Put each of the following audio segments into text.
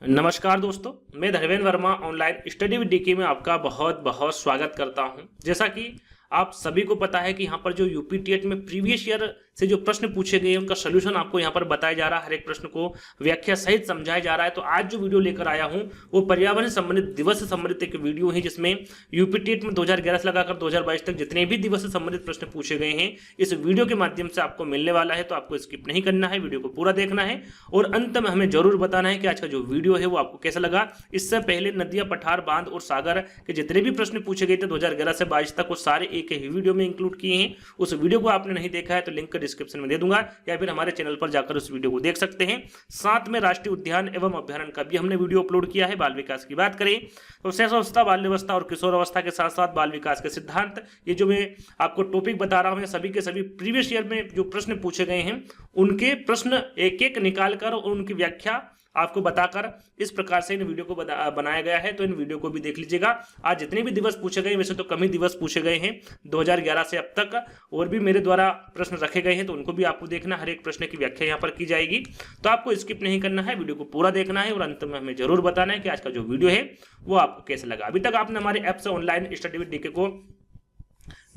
नमस्कार दोस्तों, मैं Dharmendra Verma online study with DK में आपका बहुत बहुत स्वागत करता हूं। जैसा कि आप सभी को पता है कि यहाँ पर जो यूपी टेट में प्रीवियस ईयर से जो प्रश्न पूछे गए उनका सोल्यूशन आपको यहाँ पर बताया जा रहा है। हर एक प्रश्न को व्याख्या सहित समझाया जा रहा है। तो आज जो वीडियो लेकर आया हूँ वो पर्यावरण संबंधित दिवस से संबंधित एक वीडियो है, जिसमें यूपी टेट में 2011 से लगाकर 2022 तक जितने भी दिवस से संबंधित प्रश्न पूछे गए हैं इस वीडियो के माध्यम से आपको मिलने वाला है। तो आपको स्किप नहीं करना है, वीडियो को पूरा देखना है और अंत में हमें जरूर बताना है कि आज का जो वीडियो है वो आपको कैसा लगा। इससे पहले नदियां, पठार, बांध और सागर के जितने भी प्रश्न पूछे गए थे 2011 से 22 तक वो सारे एक ही वीडियो में इंक्लूड किए हैं। उस वीडियो को आपने नहीं देखा है तो लिंक डिस्क्रिप्शन में दे दूंगा या फिर हमारे चैनल पर जाकर उस वीडियो को देख सकते हैं। साथ में राष्ट्रीय उद्यान एवं अभ्यारण्य का भी हमने वीडियो अपलोड किया है। बाल विकास की बात करें तो शैशवावस्था, बाल्यावस्था और किशोर अवस्था के साथ साथ बाल विकास के सिद्धांत, ये जो मैं आपको टॉपिक बता रहा हूं सभी के सभी प्रीवियस ईयर में जो प्रश्न पूछे गए हैं उनके प्रश्न एक एक निकालकर और उनकी व्याख्या आपको बताकर इस प्रकार से इन वीडियो को बनाया गया है। तो इन वीडियो को भी देख लीजिएगा। आज जितने भी दिवस पूछे गए, वैसे तो कम ही दिवस पूछे गए हैं 2011 से अब तक, और भी मेरे द्वारा प्रश्न रखे गए हैं तो उनको भी आपको देखना। हर एक प्रश्न की व्याख्या यहाँ पर की जाएगी, तो आपको स्किप नहीं करना है, वीडियो को पूरा देखना है और अंत में हमें जरूर बताना है कि आज का जो वीडियो है वो आपको कैसा लगा। अभी तक आपने हमारे ऐप से ऑनलाइन स्टडी विद डीके को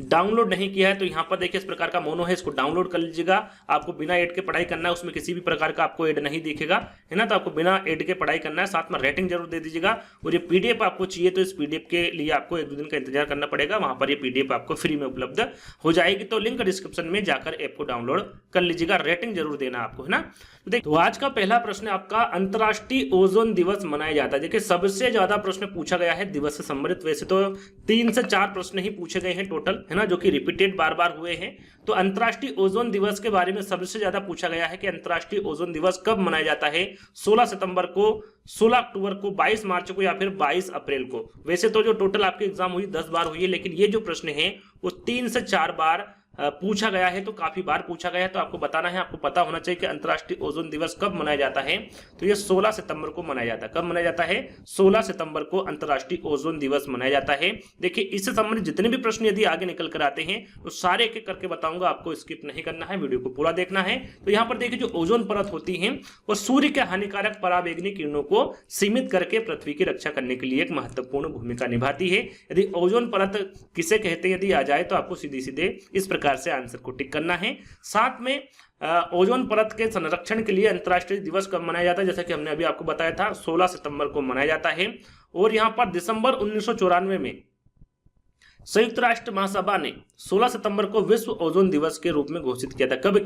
डाउनलोड नहीं किया है तो यहाँ पर देखिए इस प्रकार का मोनो है, इसको डाउनलोड कर लीजिएगा। आपको बिना एड के पढ़ाई करना है, उसमें किसी भी प्रकार का आपको एड नहीं दिखेगा, है ना। तो आपको बिना एड के पढ़ाई करना है, साथ में रेटिंग जरूर दे दीजिएगा। और ये पीडीएफ आपको चाहिए तो इस पीडीएफ के लिए आपको 1-2 दिन का इंतजार करना पड़ेगा, वहां पर ये पीडीएफ आपको फ्री में उपलब्ध हो जाएगी। तो लिंक डिस्क्रिप्शन में जाकर ऐप को डाउनलोड कर लीजिएगा। रेटिंग जरूर देना आपको, है ना। तो आज का पहला प्रश्न आपका अंतर्राष्ट्रीय ओजोन दिवस मनाया जाता है। देखिए सबसे ज्यादा प्रश्न पूछा गया है दिवस से संबंधित। वैसे तो 3 से 4 प्रश्न ही पूछे गए हैं टोटल, है ना, जो कि रिपीटेड बार बार हुए हैं। तो अंतर्राष्ट्रीय ओजोन दिवस के बारे में सबसे ज्यादा पूछा गया है कि अंतर्राष्ट्रीय ओजोन दिवस कब मनाया जाता है। 16 सितंबर को, 16 अक्टूबर को, 22 मार्च को या फिर 22 अप्रैल को। वैसे तो जो टोटल आपकी एग्जाम हुई 10 बार हुई है, लेकिन ये जो प्रश्न है वो 3 से 4 बार पूछा गया है, तो काफी बार पूछा गया है। तो आपको बताना है, आपको पता होना चाहिए कि अंतर्राष्ट्रीय ओजोन दिवस कब मनाया जाता है। तो ये 16 सितंबर को मनाया जाता है। कब मनाया जाता है? 16 सितंबर को अंतर्राष्ट्रीय ओजोन दिवस मनाया जाता है। देखिए इससे संबंधित जितने भी प्रश्न यदि आगे निकल कर आते हैं तो सारे एक एक करके बताऊंगा, आपको स्किप नहीं करना है, वीडियो को पूरा देखना है। तो यहाँ पर देखिए जो ओजोन परत होती है वो सूर्य के हानिकारक पराबैंगनी किरणों को सीमित करके पृथ्वी की रक्षा करने के लिए एक महत्वपूर्ण भूमिका निभाती है। यदि ओजोन परत किसे कहते हैं यदि आ जाए तो आपको सीधे सीधे इस प्रकार से आंसर को टिक करना है। साथ में ओजोन परत के संरक्षण के लिए अंतर्राष्ट्रीय दिवस कब मनाया जाता है, जैसा कि हमने अभी आपको बताया था 16 सितंबर को मनाया जाता है। और यहाँ पर दिसंबर 1994 में संयुक्त राष्ट्र महासभा ने 16 सितंबर को विश्व ओजोन दिवस के रूप में घोषित किया था। कब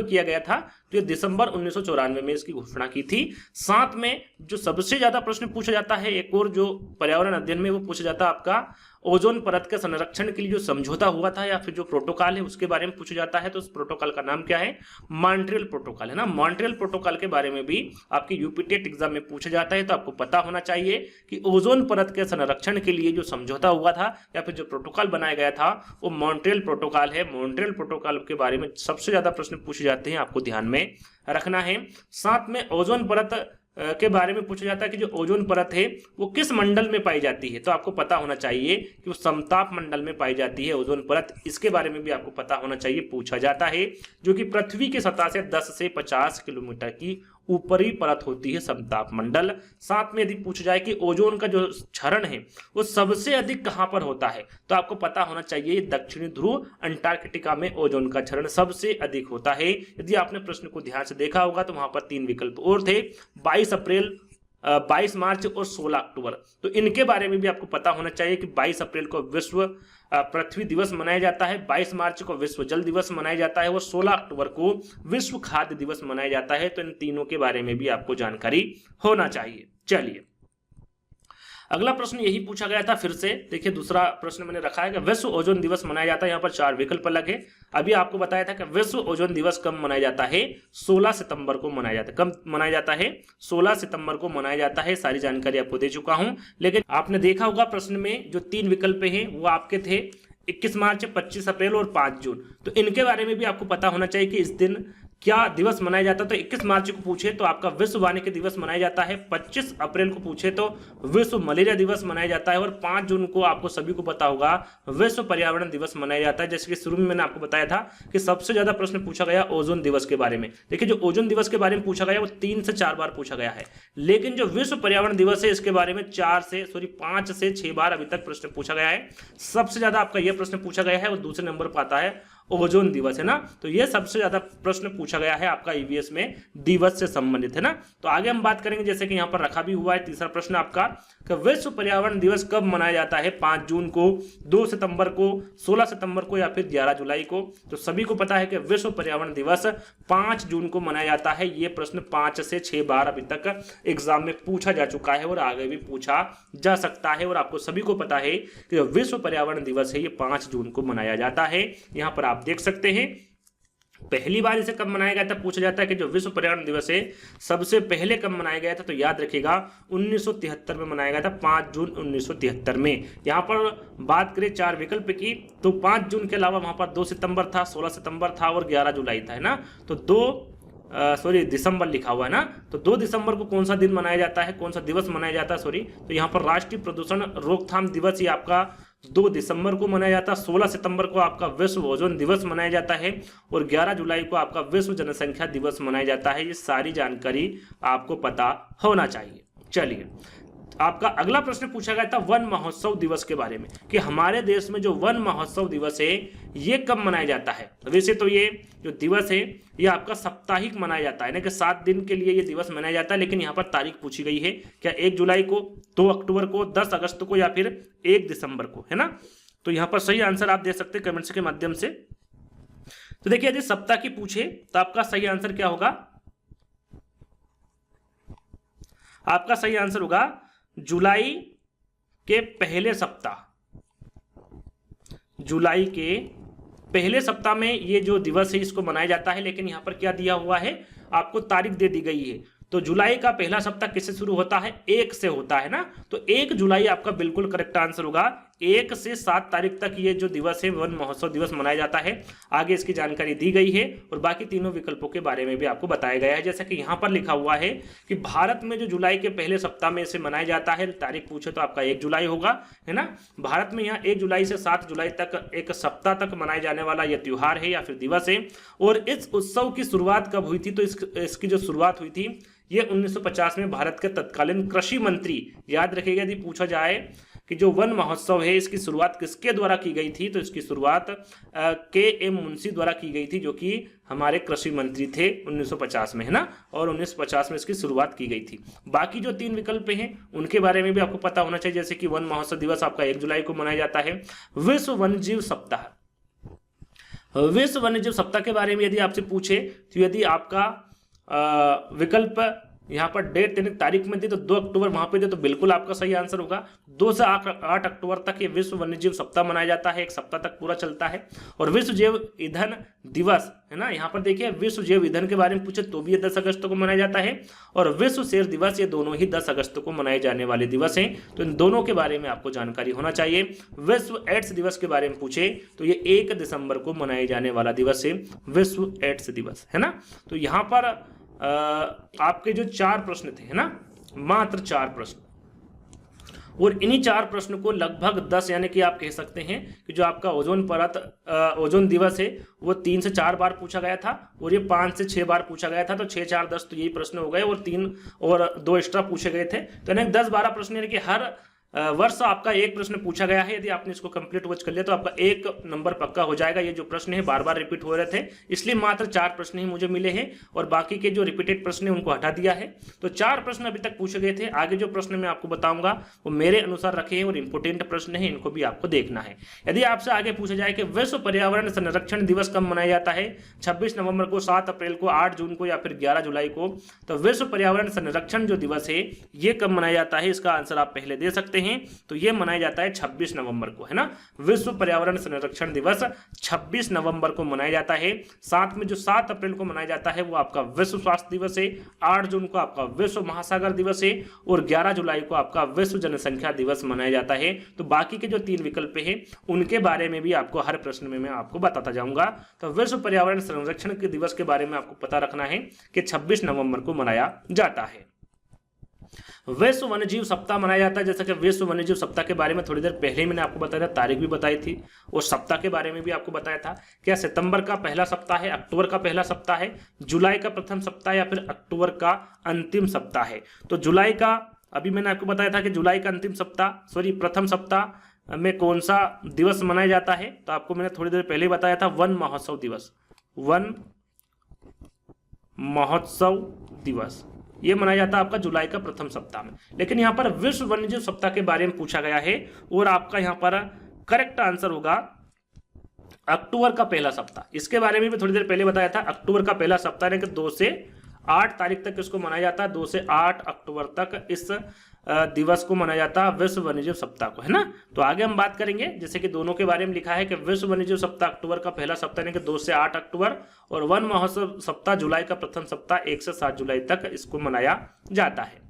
किया गया था? तो दिसंबर 1994 में इसकी घोषणा की थी। साथ में जो सबसे ज्यादा प्रश्न पूछा जाता है एक और जो पर्यावरण अध्ययन में वो पूछा जाता है आपका ओजोन परत के संरक्षण के लिए जो समझौता हुआ था या फिर जो प्रोटोकॉल है उसके बारे में पूछा जाता है। तो उस प्रोटोकॉल का नाम क्या है? मॉन्ट्रियल प्रोटोकॉल, है ना। मॉन्ट्रियल प्रोटोकॉल के बारे में भी आपके यूपी टेट एग्जाम में पूछा जाता है। तो आपको पता होना चाहिए कि ओजोन परत के संरक्षण के लिए जो समझौता हुआ था या फिर जो प्रोटोकॉल बनाया गया था वो मॉन्ट्रियल प्रोटोकॉल है। मॉन्ट्रियल प्रोटोकॉल के बारे में सबसे ज्यादा प्रश्न पूछे जाते हैं, आपको ध्यान में रखना है। साथ में ओजोन परत के बारे में पूछा जाता है कि जो ओजोन परत है वो किस मंडल में पाई जाती है। तो आपको पता होना चाहिए कि वो समताप मंडल में पाई जाती है ओजोन परत। इसके बारे में भी आपको पता होना चाहिए, पूछा जाता है, जो कि पृथ्वी की सतह से 10 से 50 किलोमीटर की ऊपरी परत होती है समताप मंडल। साथ में यदि पूछा जाए कि ओजोन का जो क्षरण है वो सबसे अधिक कहां पर होता है, तो आपको पता होना चाहिए दक्षिणी ध्रुव अंटार्कटिका में ओजोन का क्षरण सबसे अधिक होता है। यदि आपने प्रश्न को ध्यान से देखा होगा तो वहां पर 3 विकल्प और थे, 22 अप्रैल, 22 मार्च और 16 अक्टूबर। तो इनके बारे में भी आपको पता होना चाहिए कि 22 अप्रैल को विश्व पृथ्वी दिवस मनाया जाता है, 22 मार्च को विश्व जल दिवस मनाया जाता है और 16 अक्टूबर को विश्व खाद्य दिवस मनाया जाता है। तो इन तीनों के बारे में भी आपको जानकारी होना चाहिए। चलिए अगला प्रश्न यही पूछा गया था फिर से। देखिए दूसरा प्रश्न मैंने रखा है कि विश्व ओजोन दिवस मनाया जाता है। यहाँ पर 4 विकल्प अलग है। अभी आपको बताया था कि विश्व ओजोन दिवस कब मनाया जाता है? 16 सितंबर को मनाया जाता है। कब मनाया जाता है? 16 सितंबर को मनाया जाता है। सारी जानकारी आपको दे चुका हूं, लेकिन आपने देखा होगा प्रश्न में जो 3 विकल्प हैं वो आपके थे 21 मार्च, 25 अप्रैल और 5 जून। तो इनके बारे में भी आपको पता होना चाहिए कि इस दिन क्या दिवस मनाया जाता है, तो 21 मार्च को पूछे तो आपका विश्व वानिकी दिवस मनाया जाता है। 25 अप्रैल को पूछे तो विश्व मलेरिया दिवस मनाया जाता है। और 5 जून को आपको सभी को पता होगा विश्व पर्यावरण दिवस मनाया जाता है। जैसे कि शुरू में मैंने आपको बताया था कि सबसे ज्यादा प्रश्न पूछा गया ओजोन दिवस के बारे में। देखिए जो ओजोन दिवस के बारे में पूछा गया वो 3 से 4 बार पूछा गया है, लेकिन जो विश्व पर्यावरण दिवस है इसके बारे में 5 से 6 बार अभी तक प्रश्न पूछा गया है। सबसे ज्यादा आपका यह प्रश्न पूछा गया है और दूसरे नंबर पर आता है ओजोन दिवस, है ना। तो ये सबसे ज्यादा प्रश्न पूछा गया है आपका ईवीएस में दिवस से संबंधित, है ना। तो आगे हम बात करेंगे, जैसे कि यहाँ पर रखा भी हुआ है तीसरा प्रश्न आपका कि विश्व पर्यावरण दिवस कब मनाया जाता है, 5 जून को, 2 सितंबर को, 16 सितंबर को या फिर 11 जुलाई को। तो सभी को पता है कि विश्व पर्यावरण दिवस 5 जून को मनाया जाता है। ये प्रश्न 5 से 6 बार अभी तक एग्जाम में पूछा जा चुका है और आगे भी पूछा जा सकता है। और आपको सभी को पता है कि विश्व पर्यावरण दिवस है ये 5 जून को मनाया जाता है। यहाँ पर आप देख सकते हैं पहली बार इसे कब मनाया गया था, पूछा जाता है कि जो विश्व पर्यावरण दिवस है सबसे पहले कब मनाया गया था, तो याद रखिएगा 1973 में मनाया गया था, 5 जून 1973 में। यहाँ पर बात करें 4 विकल्प की तो 5 जून के अलावा वहां पर 2 सितंबर था, 16 सितंबर था और 11 जुलाई था, है ना। तो दिसंबर लिखा हुआ है ना। तो 2 दिसंबर को कौन सा दिन मनाया जाता है, कौन सा दिवस मनाया जाता है, तो यहाँ पर राष्ट्रीय प्रदूषण रोकथाम दिवस ये आपका 2 दिसंबर को मनाया जाता है। 16 सितंबर को आपका विश्व ओजोन दिवस मनाया जाता है और 11 जुलाई को आपका विश्व जनसंख्या दिवस मनाया जाता है। ये सारी जानकारी आपको पता होना चाहिए। चलिए आपका अगला प्रश्न पूछा गया था वन महोत्सव दिवस के बारे में कि हमारे देश में जो वन महोत्सव दिवस है ये कब मनाया जाता है। वैसे तो ये जो दिवस है ये आपका साप्ताहिक मनाया जाता है ना कि 7 दिन के लिए ये दिवस मनाया जाता है, लेकिन यहाँ पर तारीख पूछी गई है क्या 1 जुलाई को, 2 अक्टूबर को, 10 अगस्त को या फिर 1 दिसंबर को, है ना। तो यहाँ पर सही आंसर आप दे सकते हैं कमेंट्स के माध्यम से। तो देखिए यदि सप्ताह की पूछे तो आपका सही आंसर क्या होगा, आपका सही आंसर होगा जुलाई के पहले सप्ताह। जुलाई के पहले सप्ताह में ये जो दिवस है इसको मनाया जाता है, लेकिन यहां पर क्या दिया हुआ है आपको तारीख दे दी गई है। तो जुलाई का पहला सप्ताह किससे शुरू होता है, 1 से होता है ना। तो 1 जुलाई आपका बिल्कुल करेक्ट आंसर होगा। 1 से 7 तारीख तक ये जो दिवस है वन महोत्सव दिवस मनाया जाता है। आगे इसकी जानकारी दी गई है और बाकी तीनों विकल्पों के बारे में भी आपको बताया गया है। जैसा कि यहाँ पर लिखा हुआ है कि भारत में जो जुलाई के पहले सप्ताह में इसे मनाया जाता है, तारीख पूछे तो आपका 1 जुलाई होगा, है ना। भारत में यहाँ 1 जुलाई से 7 जुलाई तक एक सप्ताह तक मनाया जाने वाला यह त्योहार है या फिर दिवस है। और इस उत्सव की शुरुआत कब हुई थी, तो इसकी जो शुरुआत हुई थी ये 1950 में भारत के तत्कालीन कृषि मंत्री, याद रखिएगा यदि पूछा जाए कि जो वन महोत्सव है इसकी शुरुआत किसके द्वारा की गई थी, तो इसकी शुरुआत KM मुंशी द्वारा की गई थी, जो कि हमारे कृषि मंत्री थे 1950 में, है ना। और 1950 में इसकी शुरुआत की गई थी। बाकी जो 3 विकल्प हैं उनके बारे में भी आपको पता होना चाहिए, जैसे कि वन महोत्सव दिवस आपका 1 जुलाई को मनाया जाता है। विश्व वन्यजीव सप्ताह, विश्व वन्यजीव सप्ताह के बारे में यदि आपसे पूछे तो यदि आपका विकल्प यहाँ पर डेट यानी तारीख में दी तो 2 अक्टूबर वहां पे दे तो बिल्कुल आपका सही आंसर होगा। 2 से 8 अक्टूबर तक ये विश्व वन्यजीव सप्ताह मनाया जाता है, 1 सप्ताह तक पूरा चलता है। और विश्व जैव ईंधन दिवस, है ना, यहाँ पर देखिए विश्व जैव ईंधन के बारे में पूछे तो भी ये 10 अगस्त को मनाया जाता है। और विश्व शेर दिवस, ये दोनों ही 10 अगस्त को मनाए जाने वाले दिवस हैं। तो इन दोनों के बारे में आपको जानकारी होना चाहिए। विश्व एड्स दिवस के बारे में पूछे तो ये 1 दिसंबर को मनाए जाने वाला दिवस है, विश्व एड्स दिवस, है ना। तो यहाँ पर आपके जो 4 प्रश्न थे, है ना, मात्र 4 प्रश्न, और इन्हीं 4 प्रश्न को लगभग 10 यानी कि आप कह सकते हैं कि जो आपका ओजोन परत ओजोन दिवस है वो 3 से 4 बार पूछा गया था और ये 5 से 6 बार पूछा गया था। तो 6 4 10 तो यही प्रश्न हो गए और 3 और 2 एक्स्ट्रा पूछे गए थे। तो यानी 10-12 प्रश्न यानी कि हर वर्ष आपका एक प्रश्न पूछा गया है। यदि आपने इसको कंप्लीट वॉच कर लिया तो आपका 1 नंबर पक्का हो जाएगा। ये जो प्रश्न है बार बार रिपीट हो रहे थे, इसलिए मात्र 4 प्रश्न ही मुझे मिले हैं और बाकी के जो रिपीटेड प्रश्न है उनको हटा दिया है। तो 4 प्रश्न अभी तक पूछे गए थे। आगे जो प्रश्न मैं आपको बताऊंगा वो मेरे अनुसार रखे हैं और इंपोर्टेंट प्रश्न है, इनको भी आपको देखना है। यदि आपसे आगे पूछा जाए कि विश्व पर्यावरण संरक्षण दिवस कब मनाया जाता है, 26 नवंबर को, 7 अप्रैल को, 8 जून को या फिर 11 जुलाई को, तो विश्व पर्यावरण संरक्षण जो दिवस है ये कब मनाया जाता है, इसका आंसर आप पहले दे सकते हैं। हैं तो ये मनाया जाता है 26 नवंबर को, है ना। विश्व पर्यावरण संरक्षण दिवस 26 नवंबर को मनाया जाता है। साथ में जो 7 अप्रैल को मनाया जाता है वो आपका विश्व स्वास्थ्य दिवस है, 8 जून को आपका विश्व महासागर दिवस है और 11 जुलाई को आपका विश्व जनसंख्या दिवस मनाया जाता है। तो बाकी के जो 3 विकल्प हैं उनके बारे में भी आपको हर प्रश्न में मैं आपको बताता जाऊंगा। तो विश्व पर्यावरण संरक्षण के दिवस के बारे में आपको पता रखना है कि 26 नवंबर को मनाया जाता है। विश्व वन्यजीव सप्ताह मनाया जाता है। जैसा कि विश्व वन्यजीव सप्ताह के बारे में थोड़ी देर पहले ही मैंने आपको बताया था, तारीख भी बताई थी और सप्ताह के बारे में भी आपको बताया था। क्या सितंबर का पहला सप्ताह है, अक्टूबर का पहला सप्ताह है, जुलाई का प्रथम सप्ताह या फिर अक्टूबर का अंतिम सप्ताह है। तो जुलाई का अभी मैंने आपको बताया था कि जुलाई का अंतिम सप्ताह प्रथम सप्ताह में कौन सा दिवस मनाया जाता है। तो आपको मैंने थोड़ी देर पहले बताया था वन महोत्सव दिवस, वन महोत्सव दिवस ये मनाया जाता है आपका जुलाई का प्रथम सप्ताह में। लेकिन यहाँ पर विश्व वन्यजीव सप्ताह के बारे में पूछा गया है और आपका यहाँ पर करेक्ट आंसर होगा अक्टूबर का पहला सप्ताह। इसके बारे में भी थोड़ी देर पहले बताया था। अक्टूबर का पहला सप्ताह यानी कि 2 से 8 तारीख तक इसको मनाया जाता है। 2 से 8 अक्टूबर तक इस दिवस को मनाया जाता है विश्व वन्यजीव सप्ताह को, है ना। तो आगे हम बात करेंगे, जैसे कि दोनों के बारे में लिखा है कि विश्व वन्यजीव सप्ताह अक्टूबर का पहला सप्ताह यानी कि 2 से 8 अक्टूबर और वन महोत्सव सप्ताह जुलाई का प्रथम सप्ताह 1 से 7 जुलाई तक इसको मनाया जाता है।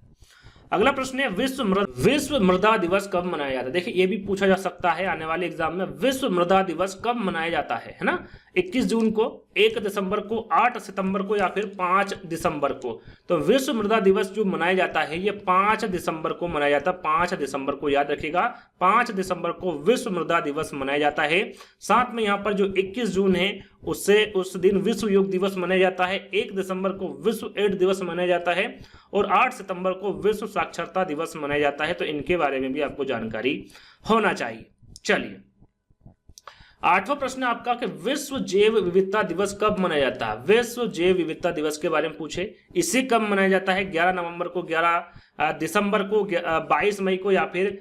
अगला प्रश्न है विश्व मृदा दिवस कब मनाया जाता है। देखिए ये भी पूछा जा सकता है आने वाले एग्जाम में, विश्व मृदा दिवस कब मनाया जाता है ना। 21 जून को, 1 दिसंबर को, 8 सितंबर को या फिर 5 दिसंबर को। तो विश्व मृदा दिवस जो मनाया जाता है ये 5 दिसंबर को मनाया जाता है। 5 दिसंबर को याद रखिएगा, 5 दिसंबर को विश्व मृदा दिवस मनाया जाता है। साथ में यहाँ पर जो 21 जून है उस दिन विश्व योग दिवस मनाया जाता है। 1 दिसंबर को विश्व एड्स दिवस मनाया जाता है और 8 सितंबर को विश्व साक्षरता दिवस मनाया जाता है। तो इनके बारे में भी आपको जानकारी होना चाहिए। चलिए 8वां प्रश्न आपका कि विश्व जैव विविधता दिवस कब मनाया जाता है। विश्व जैव विविधता दिवस के बारे में पूछे, इसे कब मनाया जाता है। 11 नवंबर को, 11 दिसंबर को, 22 मई को या फिर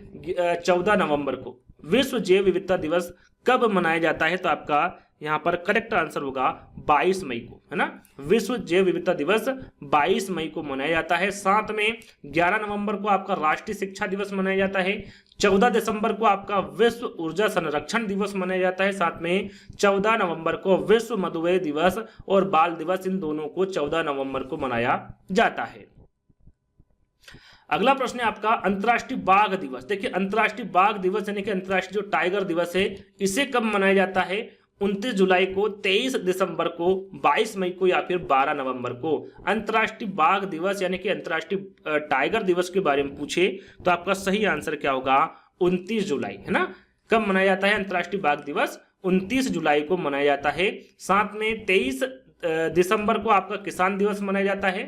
14 नवंबर को। विश्व जैव विविधता दिवस कब मनाया जाता है। तो आपका यहाँ पर करेक्ट आंसर होगा 22 मई को, है ना। विश्व जैव विविधता दिवस 22 मई को मनाया जाता है। साथ में 11 नवंबर को आपका राष्ट्रीय शिक्षा दिवस मनाया जाता है। 14 दिसंबर को आपका विश्व ऊर्जा संरक्षण दिवस मनाया जाता है। साथ में 14 नवंबर को विश्व मधुमेह दिवस और बाल दिवस, इन दोनों को 14 नवंबर को मनाया जाता है। अगला प्रश्न है आपका अंतर्राष्ट्रीय बाघ दिवस। देखिए अंतर्राष्ट्रीय बाघ दिवस यानी कि अंतर्राष्ट्रीय जो टाइगर दिवस है इसे कब मनाया जाता है। 29 जुलाई को, 23 दिसंबर को, 22 मई को या फिर 12 नवंबर को। अंतर्राष्ट्रीय बाघ दिवस यानी कि अंतर्राष्ट्रीय टाइगर दिवस के बारे में पूछे तो आपका सही आंसर क्या होगा 29 जुलाई, है ना। कब मनाया जाता है अंतर्राष्ट्रीय बाघ दिवस, 29 जुलाई को मनाया जाता है। साथ में 23 दिसंबर को आपका किसान दिवस मनाया जाता है।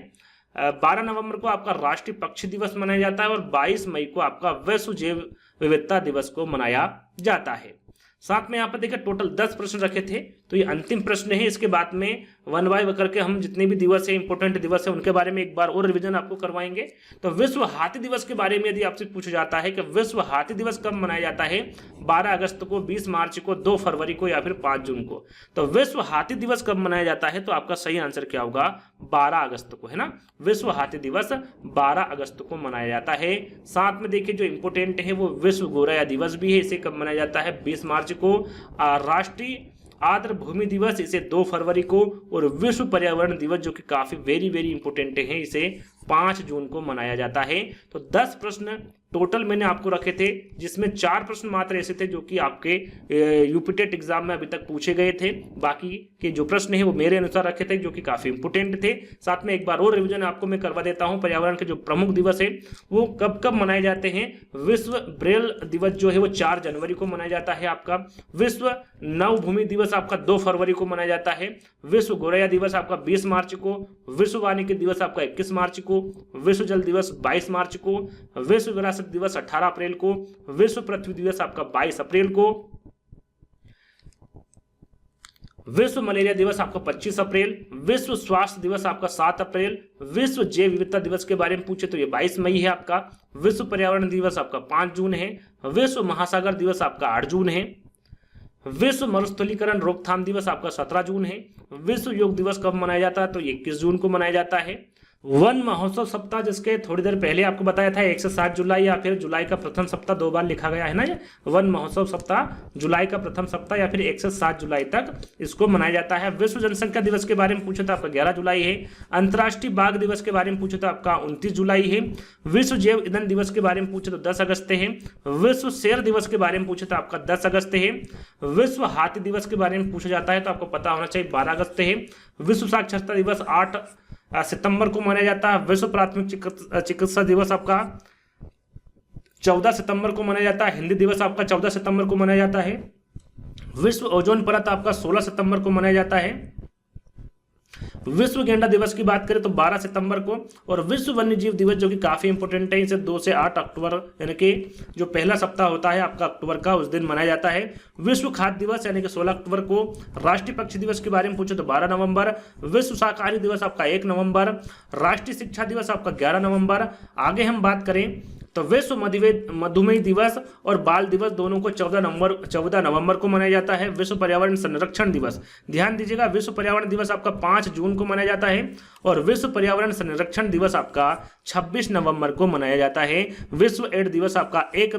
12 नवंबर को आपका राष्ट्रीय पक्षी दिवस मनाया जाता है और 22 मई को आपका विश्व जैव विविधता दिवस को मनाया जाता है। साथ में यहाँ पर देखिए टोटल 10 प्रश्न रखे थे, तो ये अंतिम प्रश्न है। इसके बाद में 1 बाय 1 करके हम जितने भी दिवस है, इंपॉर्टेंट दिवस है, उनके बारे में एक बार और रिवीजन आपको करवाएंगे। तो विश्व हाथी दिवस के बारे में यदि आपसे पूछा जाता है कि विश्व हाथी दिवस कब मनाया जाता है, 12 अगस्त को, 20 मार्च को, 2 फरवरी को या फिर 5 जून को। तो विश्व हाथी दिवस कब मनाया जाता है, तो आपका सही आंसर क्या होगा 12 अगस्त को, है ना। विश्व हाथी दिवस 12 अगस्त को मनाया जाता है। साथ में देखिए जो इंपॉर्टेंट है वो विश्व गौरैया दिवस भी है, इसे कब मनाया जाता है 20 मार्च को। राष्ट्रीय आर्द्र भूमि दिवस इसे 2 फरवरी को और विश्व पर्यावरण दिवस जो कि काफी वेरी इंपॉर्टेंट है, इसे 5 जून को मनाया जाता है। तो 10 प्रश्न टोटल मैंने आपको रखे थे, जिसमें 4 प्रश्न मात्र ऐसे थे जो कि आपके यूपी टेट एग्जाम में अभी तक पूछे गए थे। बाकी के जो प्रश्न है वो मेरे अनुसार रखे थे जो कि काफी इंपोर्टेंट थे। साथ में एक बार और रिवीजन आपको मैं करवा देता हूं। पर्यावरण के जो प्रमुख दिवस है वो कब कब मनाए जाते हैं। विश्व ब्रेल दिवस जो है वो 4 जनवरी को मनाया जाता है आपका। विश्व नव भूमि दिवस आपका 2 फरवरी को मनाया जाता है। विश्व गौरैया दिवस आपका 20 मार्च को। विश्व वानिकी दिवस आपका 21 मार्च को। विश्व जल दिवस 22 मार्च को। विश्व विरासत दिवस 18 अप्रैल को। विश्व पृथ्वी दिवस आपका 22 अप्रैल को। विश्व मलेरिया दिवस आपका 25 अप्रैल। विश्व स्वास्थ्य दिवस आपका 7 अप्रैल। विश्व जैव विविधता दिवस के बारे में पूछे तो ये 22 मई है आपका। विश्व पर्यावरण दिवस आपका 5 जून है। विश्व महासागर दिवस आपका 8 जून है। विश्व मरुस्थलीकरण रोकथाम दिवस आपका 17 जून है। विश्व योग दिवस कब मनाया जाता है तो 21 जून को मनाया जाता है। वन महोत्सव सप्ताह, जिसके थोड़ी देर पहले आपको बताया था 1 से 7 जुलाई या फिर जुलाई का प्रथम सप्ताह, 2 बार लिखा गया है ना ये वन महोत्सव सप्ताह, जुलाई का प्रथम सप्ताह या फिर 1 से 7 जुलाई तक इसको मनाया जाता है। विश्व जनसंख्या दिवस के बारे में पूछा था आपका 11 जुलाई है। अंतर्राष्ट्रीय बाघ दिवस के बारे में पूछा था आपका 29 जुलाई है। विश्व जैव ईंधन दिवस के बारे में पूछे तो 10 अगस्त है। विश्व शेर दिवस के बारे में पूछा था आपका 10 अगस्त है। विश्व हाथी दिवस के बारे में पूछा जाता है तो आपको पता होना चाहिए 12 अगस्त है। विश्व साक्षरता दिवस 8 सितंबर को मनाया जाता है। विश्व प्राथमिक चिकित्सा दिवस आपका 14 सितंबर को मनाया जाता है। हिंदी दिवस आपका 14 सितंबर को मनाया जाता है। विश्व ओजोन परत आपका 16 सितंबर को मनाया जाता है। विश्व गेंडा दिवस की बात करें तो 12 सितंबर को। और विश्व वन्य जीव दिवस जो कि काफी इंपोर्टेंट है, इसे 2 से 8 अक्टूबर यानी कि जो पहला सप्ताह होता है आपका अक्टूबर का, उस दिन मनाया जाता है। विश्व खाद्य दिवस यानी कि 16 अक्टूबर को। राष्ट्रीय पक्षी दिवस के बारे में पूछे तो 12 नवंबर। विश्व शाकाहारी दिवस आपका 1 नवंबर। राष्ट्रीय शिक्षा दिवस आपका 11 नवंबर। आगे हम बात करें तो विश्व मधुमेह दिवस और बाल दिवस दोनों को 14 नवंबर को मनाया जाता है। विश्व पर्यावरण संरक्षण दिवस, ध्यान दीजिएगा, विश्व पर्यावरण दिवस आपका 5 जून को मनाया जाता है और विश्व पर्यावरण संरक्षण दिवस आपका 26 नवंबर को मनाया जाता है। विश्व एड्स दिवस आपका 1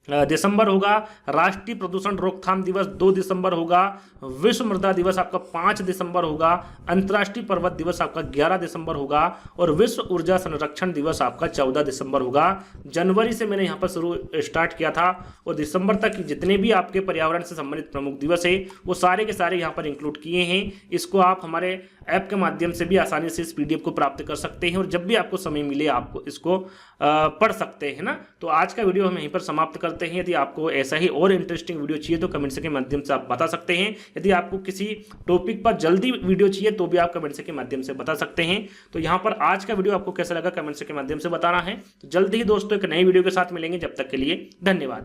दिसंबर होगा। राष्ट्रीय प्रदूषण रोकथाम दिवस 2 दिसंबर होगा। विश्व मृदा दिवस आपका 5 दिसंबर होगा। अंतर्राष्ट्रीय पर्वत दिवस आपका 11 दिसंबर होगा और विश्व ऊर्जा संरक्षण दिवस आपका 14 दिसंबर होगा। जनवरी से मैंने यहाँ पर स्टार्ट किया था और दिसंबर तक जितने भी आपके पर्यावरण से संबंधित प्रमुख दिवस है वो सारे के सारे यहाँ पर इंक्लूड किए हैं। इसको आप हमारे ऐप के माध्यम से भी आसानी से इस PDF को प्राप्त कर सकते हैं और जब भी आपको समय मिले आपको इसको पढ़ सकते हैं ना। तो आज का वीडियो हम यहीं पर समाप्त करते हैं। यदि आपको ऐसा ही और इंटरेस्टिंग वीडियो चाहिए तो कमेंट्स के माध्यम से आप बता सकते हैं। यदि आपको किसी टॉपिक पर जल्दी वीडियो चाहिए तो भी आप कमेंट्स के माध्यम से बता सकते हैं। तो यहाँ पर आज का वीडियो आपको कैसा लगा कमेंट्स के माध्यम से बताना है। तो जल्दी ही दोस्तों एक नई वीडियो के साथ मिलेंगे, जब तक के लिए धन्यवाद।